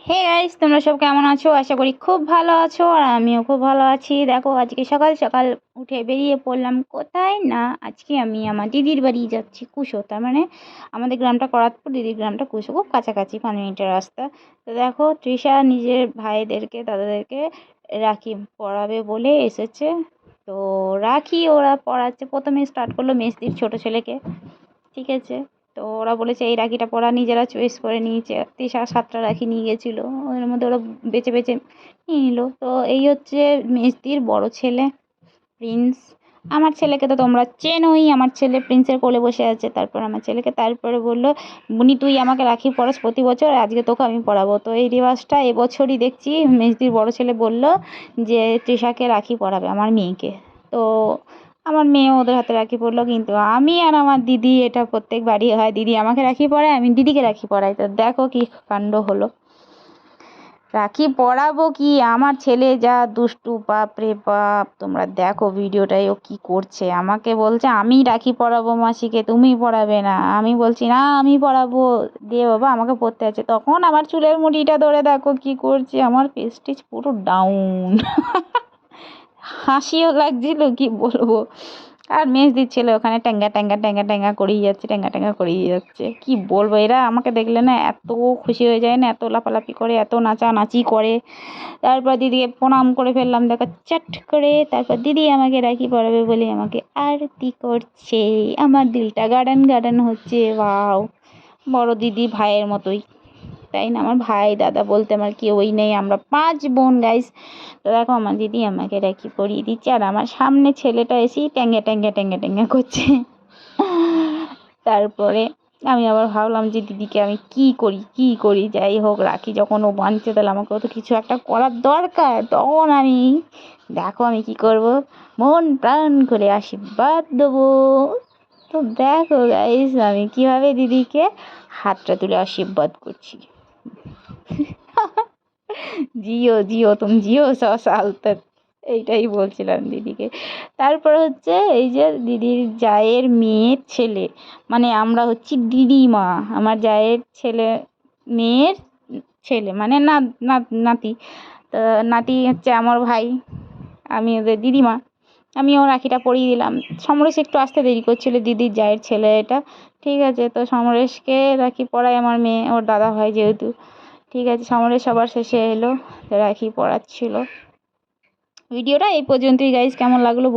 Hey guys, তোমরা সব কেমন আছো? আশা করি খুব ভালো আছো, আর আমিও খুব ভালো আছি। দেখো, আজকে সকাল সকাল উঠে বেরিয়ে পড়লাম কোথায় না। আজকে আমি আমার দিদির বাড়ি যাচ্ছি, কুশো। তার মানে আমাদের গ্রামটা করাতপুর, দিদির গ্রামটা কুশো, খুব কাছাকাছি, 5 মিনিটের রাস্তা। তো দেখো, তৃষা নিজের ভাইদেরকে, দাদাদেরকে রাখি পরাবে বলে এসেছে। তো রাখি ওরা পরাচ্ছে। প্রথমে স্টার্ট করলো মেজদির ছোট ছেলেকে, ঠিক আছে। তো ওরা বলেছে এই রাখিটা পরা, নিজেরা চয়েস করে নিয়েছে। তৃষা 7টা রাখি নিয়ে গেছিলো, ওদের মধ্যে ওরা বেছে বেছে নিয়ে নিল। তো এই হচ্ছে মেজদির বড় ছেলে প্রিন্স। আমার ছেলেকে তো তোমরা চেনোই, আমার ছেলে প্রিন্সের কোলে বসে আছে। তারপর আমার ছেলেকে তারপরে বললো, বুনি তুই আমাকে রাখি পরাস প্রতি বছর, আজকে তোকে আমি পরাবো। তো এই রেওয়াজটা এবছরই দেখছি মেজদির বড় ছেলে বলল যে তৃষাকে রাখি পরাবে, আমার মেয়েকে। তো আমার মেয়ে ওদের হাতে রাখি পরলো। কিন্তু আমি আর আমার দিদি, এটা প্রত্যেক বাড়ি হয়, দিদি আমাকে রাখি পরায়, আমি দিদিকে রাখি পরাই। তো দেখো কি কাণ্ড হলো। রাখি পরাবো কি, আমার ছেলে যা দুষ্টু, বাপ রে বাপ। তোমরা দেখো ভিডিওটাই, ও কি করছে। আমাকে বলছে আমি রাখি পরাবো মাসিকে, তুমি পরাবে না। আমি বলছি না, আমি পরাবো, দিয়ে বাবা আমাকে পরতে আছে। তখন আমার চুলের মুঠিটা ধরে দেখো কি করছে, আমার প্রেস্টিজ পুরো ডাউন। হাসিও লাগছিল, কি বলবো। আর মেজদির ছেলে ওখানে ট্যাঙ্গা ট্যাঙ্গা ট্যাঙ্গা ট্যাঙ্গা করেই যাচ্ছে, ট্যাঙ্গা ট্যাঙ্গা করেই যাচ্ছে। কি বলবো, এরা আমাকে দেখলে না এত খুশি হয়ে যায় না, এত লাফালাফি করে, এত নাচানাচি করে। তারপর দিদিকে প্রণাম করে ফেললাম দেখো, চট করে। তারপর দিদি আমাকে রাখি পরাবে বলে আমাকে আরতি করছে। আমার দিলটা গার্ডেন গার্ডেন হচ্ছে। ওয়াও, বড় দিদি ভাইয়ের মতোই, তাই না? আমার ভাই দাদা বলতে আমার কেউই নেই, আমরা 5 বোন গাইস। তো দেখো, আমার দিদি আমাকে রাখি পরিয়ে দিচ্ছে, আর আমার সামনে ছেলেটা এসেই ট্যাঙ্গা ট্যাঙ্গা ট্যাঙ্গা ট্যাঙ্গা করছে। তারপরে আমি আবার ভাবলাম যে দিদিকে আমি কি করি কি করি। যাই হোক, রাখি যখন ও বাঁধছে, তাহলে আমাকেও তো কিছু একটা করার দরকার। তখন আমি দেখো আমি কি করব, মন প্রাণ করে আশীর্বাদ দেবো। তো দেখো গাইস, আমি কিভাবে দিদিকে হাতটা তুলে আশীর্বাদ করছি। জিও জিও, তুমি জিও 100 সাল তক, এইটাই বলছিলাম দিদিকে। তারপর হচ্ছে এই যে দিদির জায়ের মেয়ের ছেলে, মানে আমরা হচ্ছি দিদিমা। আমার জায়ের ছেলে, মেয়ের ছেলে, মানে না, নাতি। তো নাতি হচ্ছে আমার ভাই, আমি ওদের দিদিমা। আমিও রাখিটা পরিয়ে দিলাম। সমরেশ একটু আসতে দেরি করছিল, দিদির জায়ের ছেলে এটা, ঠিক আছে। তো সমরেশকে রাখি পরায় আমার মেয়ে, ওর দাদা হয় যেহেতু, ঠিক আছে। সমরেশ সবার শেষে এলো, রাখি পরাচ্ছিল। ভিডিওটা এই পর্যন্তই গাইজ, কেমন লাগলো